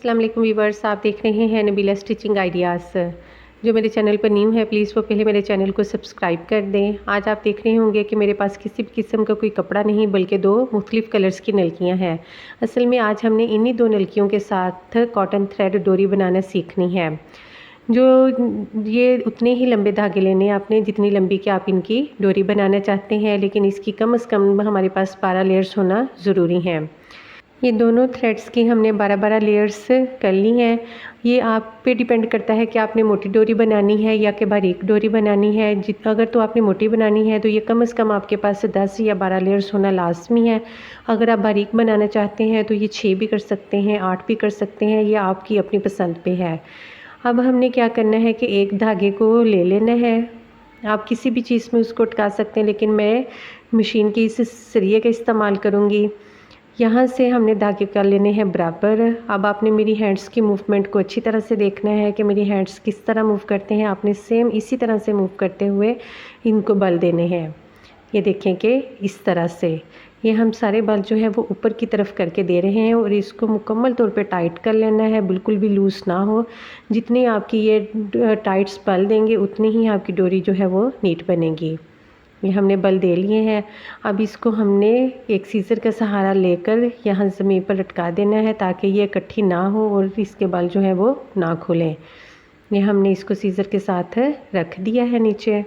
अस्सलाम वालेकुम वीवर्स, आप देख रहे हैं नबीला स्टिचिंग आइडियाज़। जो मेरे चैनल पर न्यू है प्लीज़ वो पहले मेरे चैनल को सब्सक्राइब कर दें। आज आप देख रहे होंगे कि मेरे पास किसी भी किस्म का कोई कपड़ा नहीं बल्कि दो मुख्तलिफ़ कलर्स की नलकियां हैं। असल में आज हमने इन्हीं दो नलकियों के साथ कॉटन थ्रेड डोरी बनाना सीखनी है। जो ये उतने ही लंबे धागे लेने हैं आपने जितनी लंबी कि आप इनकी डोरी बनाना चाहते हैं, लेकिन इसकी कम से कम हमारे पास 12 लेयर्स होना ज़रूरी हैं। ये दोनों थ्रेड्स की हमने 12-12 लेयर्स कर ली हैं। ये आप पे डिपेंड करता है कि आपने मोटी डोरी बनानी है या कि बारीक डोरी बनानी है। अगर तो आपने मोटी बनानी है तो ये कम से कम आपके पास 10 या 12 लेयर्स होना लाजमी है। अगर आप बारीक बनाना चाहते हैं तो ये 6 भी कर सकते हैं, 8 भी कर सकते हैं, ये आपकी अपनी पसंद पे है। अब हमने क्या करना है कि एक धागे को ले लेना है। आप किसी भी चीज़ में उसको अटका सकते हैं, लेकिन मैं मशीन के इस सरिये का इस्तेमाल करूँगी। यहाँ से हमने धागे कर लेने हैं बराबर। अब आपने मेरी हैंड्स की मूवमेंट को अच्छी तरह से देखना है कि मेरी हैंड्स किस तरह मूव करते हैं। आपने सेम इसी तरह से मूव करते हुए इनको बल देने हैं। ये देखें कि इस तरह से ये हम सारे बल जो है वो ऊपर की तरफ करके दे रहे हैं और इसको मुकम्मल तौर पे टाइट कर लेना है, बिल्कुल भी लूज़ ना हो। जितने आपकी ये टाइट्स बल देंगे उतनी ही आपकी डोरी जो है वो नीट बनेगी। ये हमने बल दे लिए हैं। अब इसको हमने एक सीज़र का सहारा लेकर यहाँ ज़मीन पर लटका देना है ताकि ये इकट्ठी ना हो और इसके बल जो है वो ना खुलें। ये हमने इसको सीज़र के साथ रख दिया है नीचे।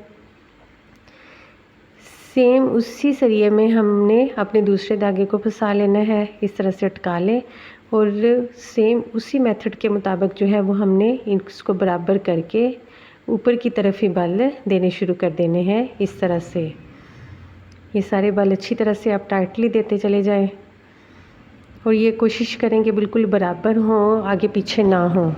सेम उसी सरिये में हमने अपने दूसरे धागे को फंसा लेना है। इस तरह से अटका लें और सेम उसी मेथड के मुताबिक जो है वो हमने इसको बराबर करके ऊपर की तरफ ही बल देने शुरू कर देने हैं। इस तरह से ये सारे बल अच्छी तरह से आप टाइटली देते चले जाएं और ये कोशिश करें कि बिल्कुल बराबर हों, आगे पीछे ना हों।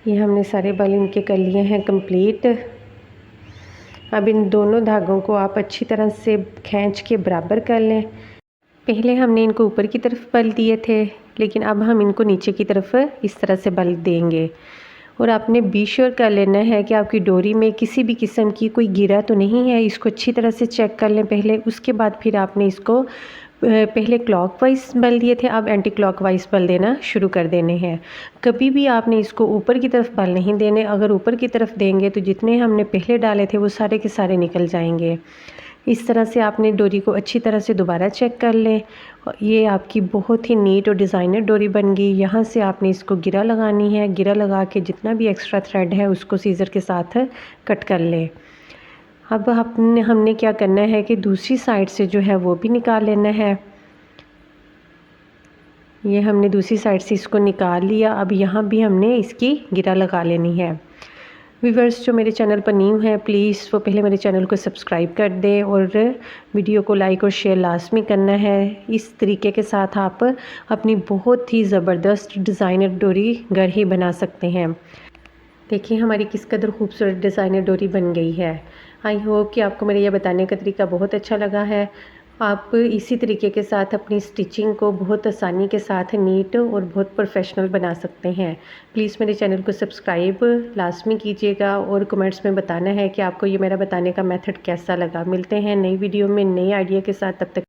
ये हमने सारे बल इनके कर लिए हैं कंप्लीट। अब इन दोनों धागों को आप अच्छी तरह से खींच के बराबर कर लें। पहले हमने इनको ऊपर की तरफ बल दिए थे, लेकिन अब हम इनको नीचे की तरफ इस तरह से बल देंगे। और आपने बी श्योर कर लेना है कि आपकी डोरी में किसी भी किस्म की कोई गिरा तो नहीं है। इसको अच्छी तरह से चेक कर लें पहले। उसके बाद फिर आपने इसको पहले क्लॉकवाइज बल दिए थे, अब एंटी क्लॉकवाइज बल देना शुरू कर देने हैं। कभी भी आपने इसको ऊपर की तरफ बल नहीं देने। अगर ऊपर की तरफ देंगे तो जितने हमने पहले डाले थे वो सारे के सारे निकल जाएंगे। इस तरह से आपने डोरी को अच्छी तरह से दोबारा चेक कर लें। ये आपकी बहुत ही नीट और डिज़ाइनर डोरी बन गई। यहाँ से आपने इसको गिरा लगानी है। गिरा लगा के जितना भी एक्स्ट्रा थ्रेड है उसको सीज़र के साथ कट कर लें। अब हमने क्या करना है कि दूसरी साइड से जो है वो भी निकाल लेना है। ये हमने दूसरी साइड से इसको निकाल लिया। अब यहाँ भी हमने इसकी गिरा लगा लेनी है। व्यूवर्स जो मेरे चैनल पर न्यू है प्लीज़ वो पहले मेरे चैनल को सब्सक्राइब कर दें और वीडियो को लाइक और शेयर लाजमी करना है। इस तरीके के साथ आप अपनी बहुत ही ज़बरदस्त डिज़ाइनर डोरी घर ही बना सकते हैं। देखिए हमारी किस कदर खूबसूरत डिज़ाइनर डोरी बन गई है। आई होप कि आपको मेरा यह बताने का तरीका बहुत अच्छा लगा है। आप इसी तरीके के साथ अपनी स्टिचिंग को बहुत आसानी के साथ नीट और बहुत प्रोफेशनल बना सकते हैं। प्लीज़ मेरे चैनल को सब्सक्राइब लाजमी कीजिएगा और कमेंट्स में बताना है कि आपको ये मेरा बताने का मेथड कैसा लगा। मिलते हैं नई वीडियो में नए आइडिया के साथ, तब तक